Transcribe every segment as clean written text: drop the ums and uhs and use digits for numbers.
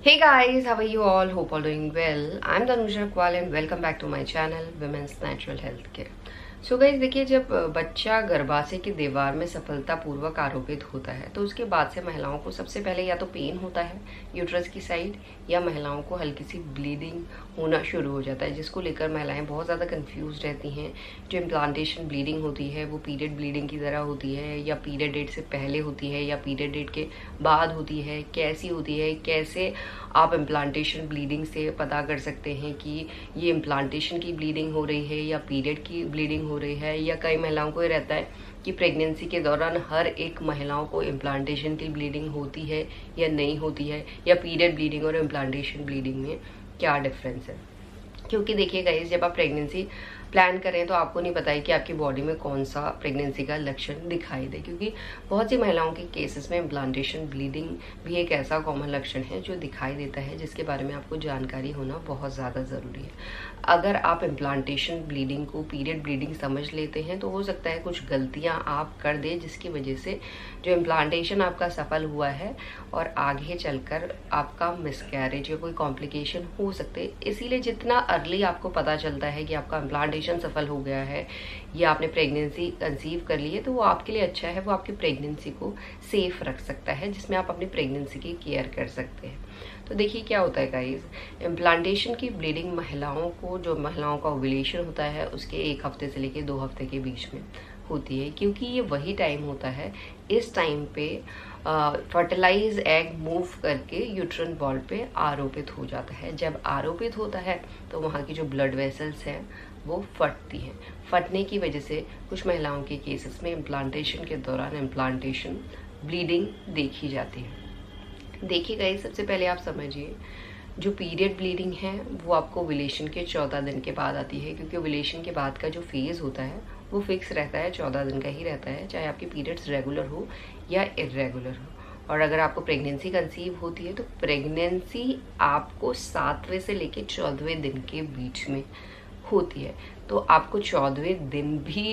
Hey guys, how are you all? Hope all doing well. I'm Tanusha Kwal and welcome back to my channel Women's Natural Health Care. So guys देखिए, जब बच्चा गर्भाशय की दीवार में सफलतापूर्वक आरोपित होता है तो उसके बाद से महिलाओं को सबसे पहले या तो पेन होता है यूट्रस की साइड, या महिलाओं को हल्की सी ब्लीडिंग होना शुरू हो जाता है, जिसको लेकर महिलाएं बहुत ज़्यादा कंफ्यूज रहती हैं। जो इम्प्लांटेशन ब्लीडिंग होती है वो पीरियड ब्लीडिंग की तरह होती है, या पीरियड डेट से पहले होती है, या पीरियड डेट के बाद होती है, कैसी होती है, कैसे आप इम्प्लांटेशन ब्लीडिंग से पता कर सकते हैं कि ये इम्प्लांटेशन की ब्लीडिंग हो रही है या पीरियड की ब्लीडिंग हो रही है। या कई महिलाओं को ये रहता है कि प्रेगनेंसी के दौरान हर एक महिलाओं को इम्प्लांटेशन की ब्लीडिंग होती है या नहीं होती है, या पीरियड ब्लीडिंग और इम्प्लांटेशन ब्लीडिंग में क्या डिफरेंस है। क्योंकि देखिए गाइस, जब आप प्रेगनेंसी प्लान करें तो आपको नहीं पता है कि आपकी बॉडी में कौन सा प्रेगनेंसी का लक्षण दिखाई दे, क्योंकि बहुत सी महिलाओं के केसेस में इम्प्लांटेशन ब्लीडिंग भी एक ऐसा कॉमन लक्षण है जो दिखाई देता है, जिसके बारे में आपको जानकारी होना बहुत ज़्यादा ज़रूरी है। अगर आप इम्प्लांटेशन ब्लीडिंग को पीरियड ब्लीडिंग समझ लेते हैं तो हो सकता है कुछ गलतियां आप कर दें, जिसकी वजह से जो इम्प्लांटेशन आपका सफल हुआ है और आगे चलकर आपका मिसकैरेज या कोई कॉम्प्लिकेशन हो सकते हैं। इसीलिए जितना अर्ली आपको पता चलता है कि आपका इम्प्लांटेशन सफल हो गया है या आपने प्रेगनेंसी कंसीव कर ली है, तो वो आपके लिए अच्छा है। वो आपकी प्रेगनेंसी को सेफ रख सकता है, जिसमें आप अपनी प्रेगनेंसी की केयर कर सकते हैं। तो देखिए क्या होता है गाइस, इम्प्लांटेशन की ब्लीडिंग महिलाओं का ओव्यूलेशन होता है उसके 1 हफ्ते से लेकर 2 हफ्ते के बीच में होती है, क्योंकि ये वही टाइम होता है। इस टाइम पे फर्टिलाइज एग मूव करके यूट्रन वॉल पे आरोपित हो जाता है। जब आरोपित होता है तो वहाँ की जो ब्लड वेसल्स हैं वो फटती हैं। फटने की वजह से कुछ महिलाओं के केसेस में इम्प्लांटेशन के दौरान इम्प्लांटेशन ब्लीडिंग देखी जाती है। देखिए गाइस, सबसे पहले आप समझिए, जो पीरियड ब्लीडिंग है वो आपको ओव्यूलेशन के 14 दिन के बाद आती है, क्योंकि ओव्यूलेशन के बाद का जो फेज होता है वो फिक्स रहता है, 14 दिन का ही रहता है, चाहे आपकी पीरियड्स रेगुलर हो या इरेगुलर हो। और अगर आपको प्रेगनेंसी कंसीव होती है तो प्रेगनेंसी आपको 7वें से लेकर 14वें दिन के बीच में होती है, तो आपको 14वें दिन भी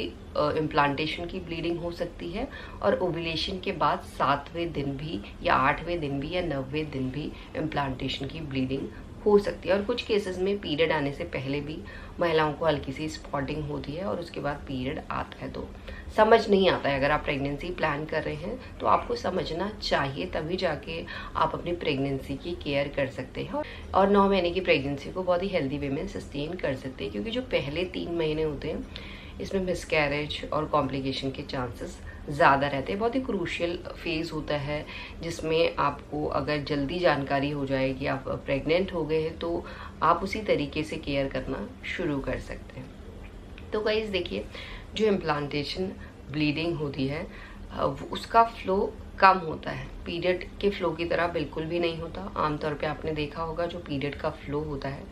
इम्प्लांटेशन की ब्लीडिंग हो सकती है, और ओव्यूलेशन के बाद 7वें दिन भी या 8वें दिन भी या 9वें दिन भी इम्प्लांटेशन की ब्लीडिंग हो सकती है। और कुछ केसेस में पीरियड आने से पहले भी महिलाओं को हल्की सी स्पॉटिंग होती है और उसके बाद पीरियड आता है। तो समझ नहीं आता है, अगर आप प्रेगनेंसी प्लान कर रहे हैं तो आपको समझना चाहिए, तभी जाके आप अपनी प्रेगनेंसी की केयर कर सकते हैं और 9 महीने की प्रेगनेंसी को बहुत ही हेल्दी वे में सस्टेन कर सकते हैं। क्योंकि जो पहले 3 महीने होते हैं इसमें मिसकैरेज और कॉम्प्लिकेशन के चांसेस ज़्यादा रहते हैं। बहुत ही क्रूशियल फेज़ होता है, जिसमें आपको अगर जल्दी जानकारी हो जाए कि आप प्रेग्नेंट हो गए हैं तो आप उसी तरीके से केयर करना शुरू कर सकते हैं। तो गाइस देखिए, जो इम्प्लांटेशन ब्लीडिंग होती है उसका फ्लो कम होता है, पीरियड के फ्लो की तरह बिल्कुल भी नहीं होता। आमतौर पे आपने देखा होगा जो पीरियड का फ्लो होता है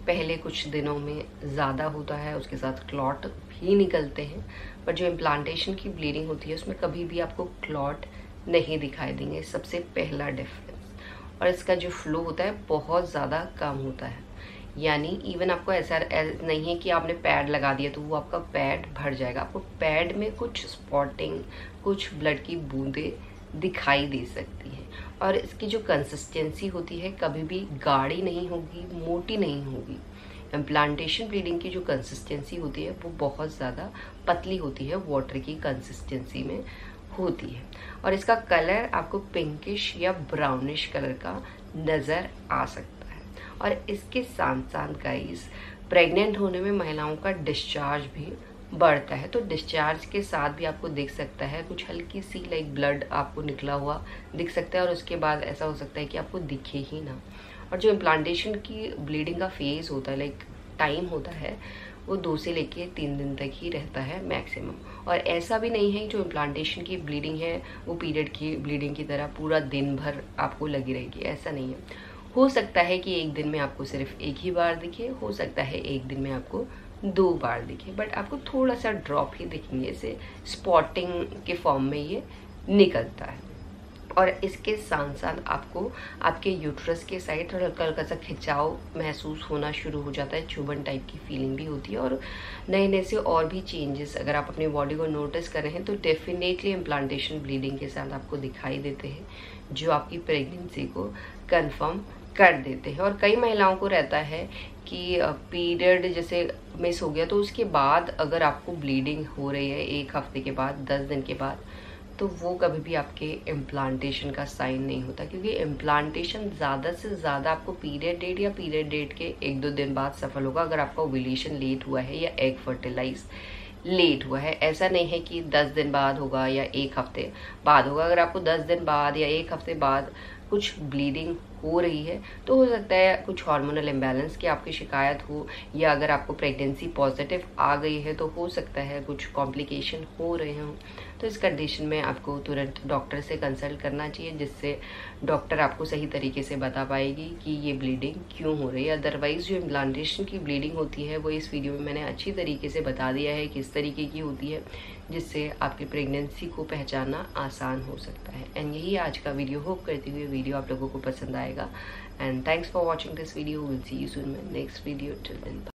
पहले कुछ दिनों में ज़्यादा होता है, उसके साथ क्लॉट भी निकलते हैं। पर जो इम्प्लांटेशन की ब्लीडिंग होती है उसमें कभी भी आपको क्लॉट नहीं दिखाई देंगे, सबसे पहला डिफरेंस। और इसका जो फ्लो होता है बहुत ज़्यादा कम होता है, यानी इवन आपको ऐसा नहीं है कि आपने पैड लगा दिया तो वो आपका पैड भर जाएगा। आपको पैड में कुछ स्पॉटिंग, कुछ ब्लड की बूंदें दिखाई दे सकती हैं। और इसकी जो कंसिस्टेंसी होती है कभी भी गाढ़ी नहीं होगी, मोटी नहीं होगी। इम्प्लांटेशन ब्लीडिंग की जो कंसिस्टेंसी होती है वो बहुत ज़्यादा पतली होती है, वाटर की कंसिस्टेंसी में होती है। और इसका कलर आपको पिंकिश या ब्राउनिश कलर का नज़र आ सकता है। और इसके साथ साथ गाइस, प्रेग्नेंट होने में महिलाओं का डिस्चार्ज भी बढ़ता है, तो डिस्चार्ज के साथ भी आपको दिख सकता है कुछ हल्की सी लाइक ब्लड आपको निकला हुआ दिख सकता है, और उसके बाद ऐसा हो सकता है कि आपको दिखे ही ना। और जो इम्प्लांटेशन की ब्लीडिंग का फेज होता है, लाइक टाइम होता है, वो 2 से लेके 3 दिन तक ही रहता है मैक्सिमम। और ऐसा भी नहीं है जो इम्प्लांटेशन की ब्लीडिंग है वो पीरियड की ब्लीडिंग की तरह पूरा दिन भर आपको लगी रहेगी, ऐसा नहीं है। हो सकता है कि एक दिन में आपको सिर्फ एक ही बार दिखे, हो सकता है एक दिन में आपको 2 बार दिखे, बट आपको थोड़ा सा ड्रॉप ही दिखेंगे, से स्पॉटिंग के फॉर्म में ये निकलता है। और इसके साथ साथ आपको आपके यूट्रस के साइड थोड़ा हल्का हल्का सा खिंचाव महसूस होना शुरू हो जाता है, चुभन टाइप की फीलिंग भी होती है। और नए नए से और भी चेंजेस अगर आप अपनी बॉडी को नोटिस कर रहे हैं तो डेफिनेटली इम्प्लांटेशन ब्लीडिंग के साथ आपको दिखाई देते हैं, जो आपकी प्रेगनेंसी को कंफर्म कर देते हैं। और कई महिलाओं को रहता है कि पीरियड जैसे मिस हो गया तो उसके बाद अगर आपको ब्लीडिंग हो रही है 1 हफ्ते के बाद, 10 दिन के बाद, तो वो कभी भी आपके इम्प्लांटेशन का साइन नहीं होता, क्योंकि इम्प्लांटेशन ज़्यादा से ज़्यादा आपको पीरियड डेट या पीरियड डेट के 1-2 दिन बाद सफल होगा, अगर आपका ओव्यूलेशन लेट हुआ है या एग फर्टिलाइज लेट हुआ है। ऐसा नहीं है कि 10 दिन बाद होगा या 1 हफ्ते बाद होगा। अगर आपको 10 दिन बाद या 1 हफ्ते बाद कुछ ब्लीडिंग हो रही है तो हो सकता है कुछ हार्मोनल इम्बैलेंस की आपकी शिकायत हो, या अगर आपको प्रेगनेंसी पॉजिटिव आ गई है तो हो सकता है कुछ कॉम्प्लिकेशन हो रहे हों। तो इस कंडीशन में आपको तुरंत डॉक्टर से कंसल्ट करना चाहिए, जिससे डॉक्टर आपको सही तरीके से बता पाएगी कि ये ब्लीडिंग क्यों हो रही है। अदरवाइज जो इम्प्लांटेशन की ब्लीडिंग होती है वो इस वीडियो में मैंने अच्छी तरीके से बता दिया है किस तरीके की होती है, जिससे आपकी प्रेगनेंसी को पहचानना आसान हो सकता है। एंड यही आज का वीडियो। होप करती हुई वीडियो आप लोगों को पसंद आएगा। And thanks for watching this video. Will see you soon my next video. Till then.